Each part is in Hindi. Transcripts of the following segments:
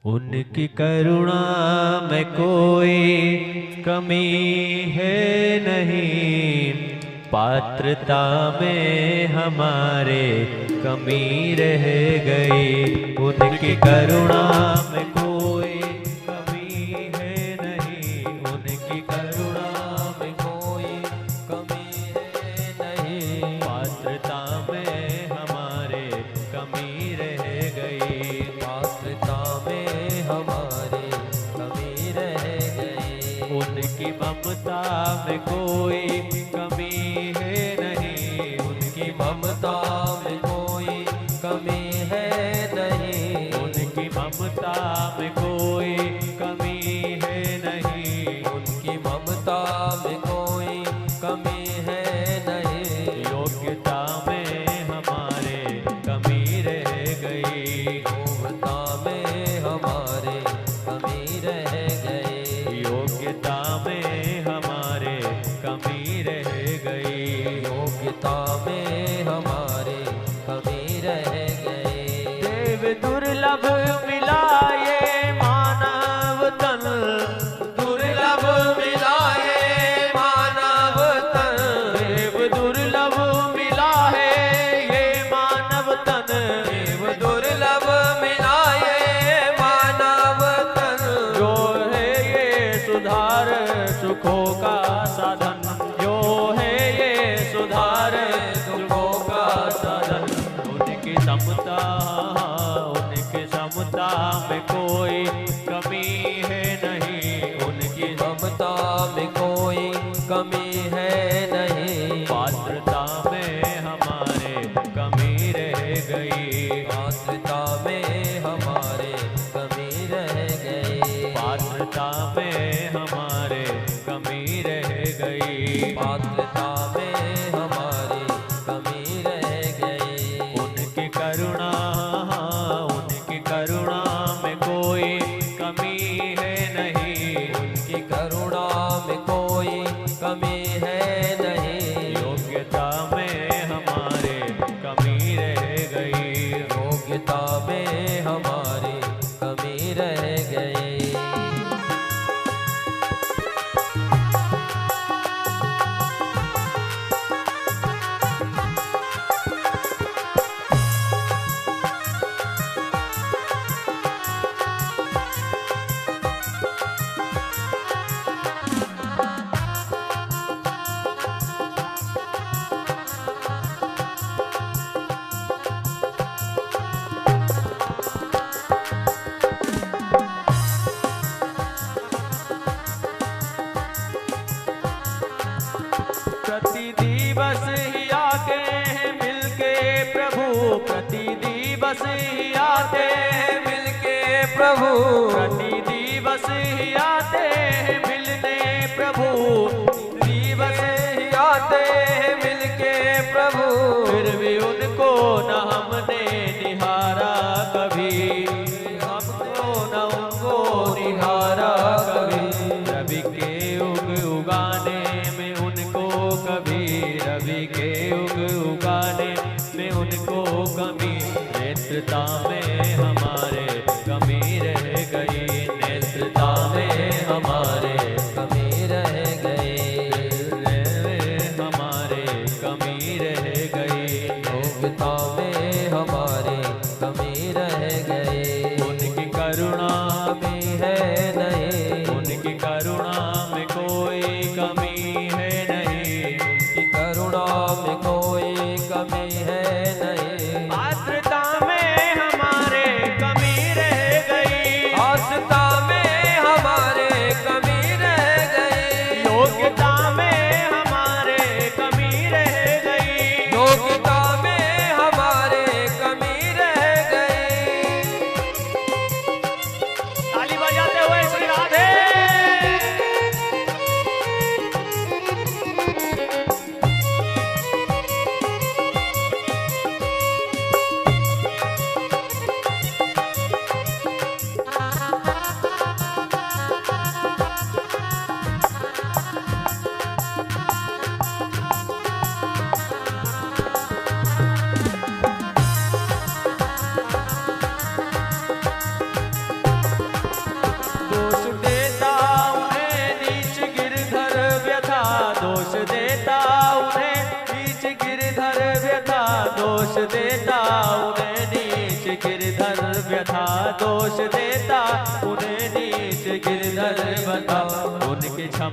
उनकी करुणा में कोई कमी है नहीं, पात्रता में हमारे कमी रह गई। उनकी करुणा में कोई कमी है नहीं, उनकी करुणा में कोई कमी है नहीं, पात्रता में हमारे कमी रह गई, पात्रता में हमारे कमी रह गई। उनकी ममता में कोई कमी है नहीं, उनकी ममता में कोई कमी है नहीं, उनकी ममता में कोई कमी है नहीं, उनकी ममता में कोई कमी है नहीं। योग्यता में हमारे कमी रह गई, योग्यता में हमारे कमी रह गई, योग्यता में हमारे कमी रह गई, योग्यता में हमारे कमी रह गई। देव दुर्लभ मिला ये मानव तन, दुर्लभ मिला ये मानव तन, देव दुर्लभ मिला है ये मानव तन, देव दुर्लभ मिला ये मानव तन, जो है ये सुधार सुखों का साधन, जो है ये सुधार सुखों का साधन। उनकी समता, उनकी समता में कोई कमी है नहीं, उनकी समता में कोई कमी है नहीं, पात्रता में हमारे कमी रह गई, पात्रता में हमारे कमी रह गई, पात्रता में हमारे कमी रह गई, पात्रता में हमारी कमी रह गई। उनकी करुणा, उनकी करुणा में कोई कमी है नहीं, उनकी करुणा में कोई कमी है नहीं, योग्यता में हमारे कमी रह गई, योग्यता में हमारी कमी रह गई। प्रति दिवस ही आते हैं मिलके प्रभु, प्रति दिवस ही आते हैं मिलके प्रभु, प्रति दिवस ही आते हैं मिलने प्रभु, दिवस ही आते हैं मिलके प्रभु, फिर भी उनको न हमने निहारा कभी, हमको न उनको निहारा कभी। रवि के उग उगाने में उनको कभी, रवि के उग उगाने में उनको कमी, नेत्रता में हमारे कमी रह गई, नेत्रता में हमारे कमी रह गई, हमारे कमी रह गई, योग्यता में हमारे कमी रह गई। उनकी करुणा में है नहीं, उनकी करुणा में कोई कमी है नहीं, उनकी करुणा में कोई कमी है नहीं, पात्रता में हमारे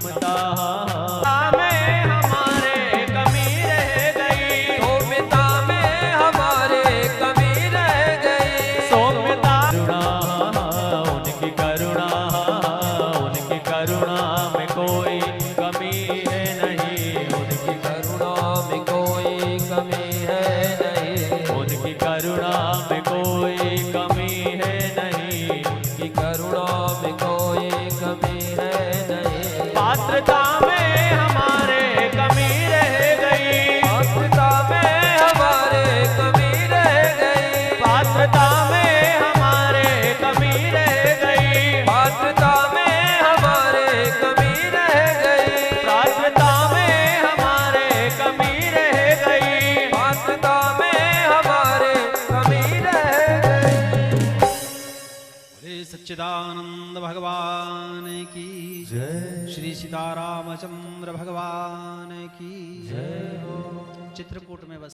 क्षमता में हमारे कमी रह गई, सौम्यता में हमारे कमी रह गई, सौम्यता उनकी करुणा में कोई कमी है नहीं, उनकी करुणा में कोई कमी है नहीं, उनकी करुणा में कोई कमी है नहीं, उनकी करुणा में कोई कमी है नहीं। पात्रता में हमारे कमी रह गई, पात्रता में हमारे कमी रह गई, पात्रता में हमारे कमी रह गई, पात्रता में हमारे कमी रह गई, पात्रता में हमारे कमी रह गई, पात्रता में हमारे कमी रह गई। बोले सच्चिदानंद भगवान की जय श्री सीतारामचंद्र भगवान की जय हो। चित्रकूट में बस